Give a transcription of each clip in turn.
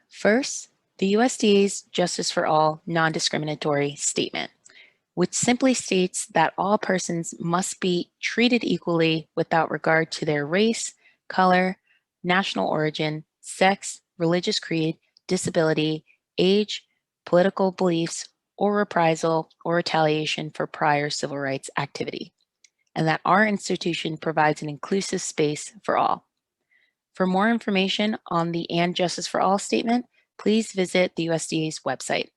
First, the USDA's Justice for All non-discriminatory statement, which simply states that all persons must be treated equally without regard to their race, color, national origin, sex, religious creed, disability, age, political beliefs, or reprisal or retaliation for prior civil rights activity, and that our institution provides an inclusive space for all. For more information on the And Justice for All statement, please visit the USDA's website.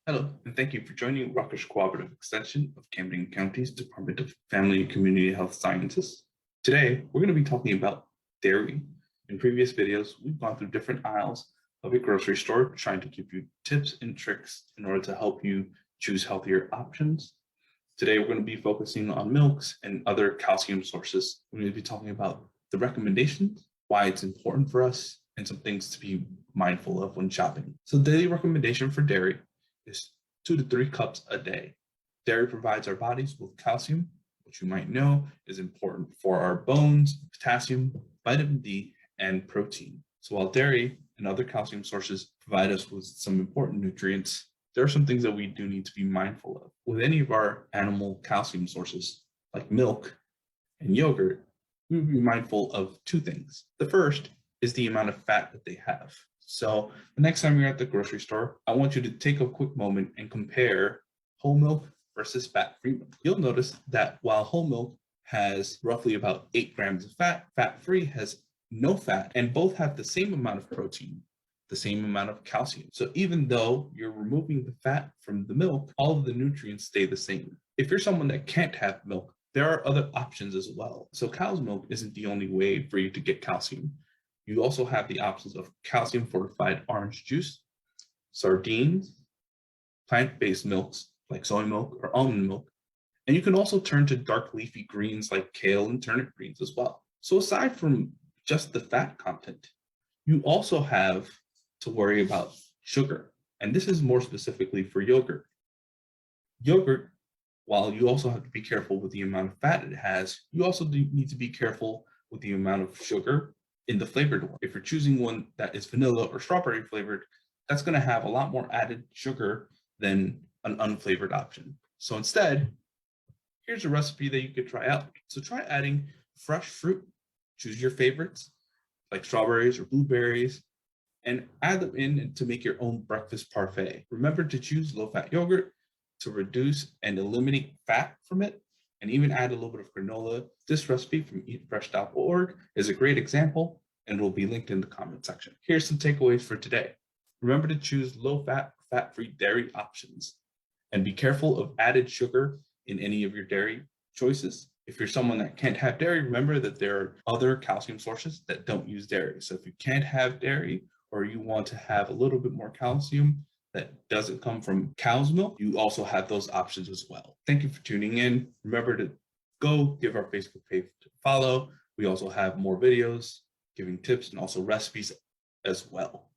Hello, and thank you for joining Rutgers Cooperative Extension of Camden County's Department of Family and Community Health Sciences. Today, we're going to be talking about dairy. In previous videos, we've gone through different aisles of a grocery store, trying to give you tips and tricks in order to help you choose healthier options. Today, we're going to be focusing on milks and other calcium sources. We're going to be talking about the recommendations, why it's important for us, and some things to be mindful of when shopping. So the daily recommendation for dairy is 2 to 3 cups a day. Dairy provides our bodies with calcium, which you might know is important for our bones, potassium, vitamin D, and protein. So while dairy and other calcium sources provide us with some important nutrients, there are some things that we do need to be mindful of. With any of our animal calcium sources, like milk and yogurt, we would be mindful of 2 things. The first is the amount of fat that they have. So the next time you're at the grocery store, I want you to take a quick moment and compare whole milk versus fat-free milk. You'll notice that while whole milk has roughly about 8 grams of fat, fat-free has no fat, and both have the same amount of protein, the same amount of calcium. So even though you're removing the fat from the milk, all of the nutrients stay the same. If you're someone that can't have milk, there are other options as well. So cow's milk isn't the only way for you to get calcium. You also have the options of calcium fortified orange juice, sardines, plant-based milks like soy milk or almond milk, and you can also turn to dark leafy greens like kale and turnip greens as well. So aside from just the fat content, you also have to worry about sugar, and this is more specifically for yogurt. Yogurt, while you also have to be careful with the amount of fat it has, you also need to be careful with the amount of sugar in the flavored one. If you're choosing one that is vanilla or strawberry flavored, that's going to have a lot more added sugar than an unflavored option. So instead, here's a recipe that you could try out. So try adding fresh fruit. Choose your favorites like strawberries or blueberries and add them in to make your own breakfast parfait. Remember to choose low-fat yogurt to reduce and eliminate fat from it, and even add a little bit of granola. This recipe from eatfresh.org is a great example and will be linked in the comment section. Here's some takeaways for today. Remember to choose low-fat, fat-free dairy options, and be careful of added sugar in any of your dairy choices. If you're someone that can't have dairy, remember that there are other calcium sources that don't use dairy. So if you can't have dairy, or you want to have a little bit more calcium that doesn't come from cow's milk, you also have those options as well. Thank you for tuning in. Remember to go give our Facebook page a follow. We also have more videos giving tips and also recipes as well.